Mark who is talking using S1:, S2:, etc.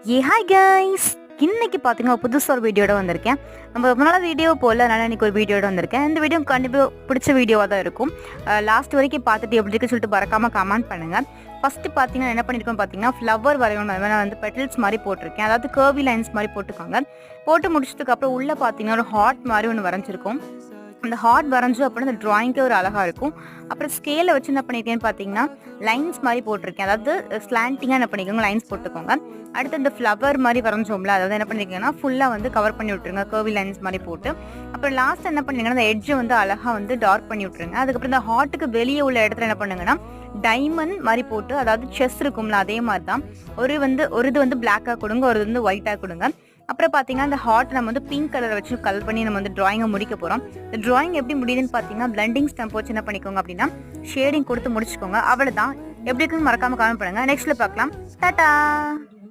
S1: Hi guys, இன்னைக்கு பார்த்தீங்கன்னா புதுசாக ஒரு வீடியோட வந்திருக்கேன். நம்ம ரொம்ப நாள் வீடியோ போடல, அதனால் இன்றைக்கி ஒரு வீடியோட வந்திருக்கேன். இந்த வீடியோ கண்டிப்பாக பிடிச்ச வீடியோவாக தான் இருக்கும். லாஸ்ட் வரைக்கும் பார்த்துட்டு எப்படி இருக்குன்னு சொல்லிட்டு மறக்காமல் கமெண்ட் பண்ணுங்கள். ஃபஸ்ட்டு பார்த்தீங்கன்னா என்ன பண்ணியிருக்கோம் பார்த்தீங்கன்னா, ஃப்ளவர் வரையணும். அது மாதிரி நான் வந்து பெட்டல்ஸ் மாதிரி போட்டிருக்கேன், அதாவது கர்வி லைன்ஸ் மாதிரி போட்டுக்கோங்க. போட்டு முடிச்சதுக்கப்புறம் உள்ளே பார்த்தீங்கன்னா ஒரு ஹார்ட் மாதிரி ஒன்று வரைஞ்சிருக்கும். அந்த ஹார்ட் வரைஞ்சோம் அப்படின்னா அந்த ட்ராயிங்கே ஒரு அழகாக இருக்கும். அப்புறம் ஸ்கேலை வச்சு என்ன பண்ணியிருக்கேன்னு பார்த்தீங்கன்னா லைன்ஸ் மாதிரி போட்டிருக்கேன், அதாவது ஸ்லாண்டிங்காக என்ன பண்ணிக்கோங்க, லைன்ஸ் போட்டுக்கோங்க. அடுத்து இந்த ஃப்ளவர் மாதிரி வரைஞ்சோம்ல, அதாவது என்ன பண்ணிருக்கீங்கன்னா ஃபுல்லாக வந்து கவர் பண்ணி விட்டுருங்க, கர்வி லைன்ஸ் மாதிரி போட்டு. அப்புறம் லாஸ்ட் என்ன பண்ணிங்கன்னா அந்த எட்ஜை வந்து அழகாக வந்து டார்க் பண்ணி விட்டுருங்க. அதுக்கப்புறம் இந்த ஹார்ட்டுக்கு வெளியே உள்ள இடத்துல என்ன பண்ணுங்கன்னா டைமண்ட் மாதிரி போட்டு, அதாவது செஸ் இருக்கும்ல அதே மாதிரி தான் ஒரு இது வந்து பிளாக்காக கொடுங்க, ஒரு வந்து ஒயிட்டாக கொடுங்க. அப்புறம் பார்த்தீங்கன்னா இந்த ஹார்ட் நம்ம வந்து பிங்க் கலரை வச்சு கலர் பண்ணி நம்ம வந்து டிராயிங்கை முடிக்க போகிறோம். இந்த டிராயிங் எப்படி முடியுதுன்னு பார்த்தீங்கன்னா பிளண்டிங் ஸ்டம்ப் வச்சு என்ன பண்ணிக்கோங்க அப்படின்னா ஷேடிங் கொடுத்து முடிச்சுக்கோங்க. அவ்வளோதான். எப்படி இருக்குன்னு மறக்காமல் கமெண்ட் பண்ணுங்கள். நெக்ஸ்ட்டில் பார்க்கலாம். டாடா.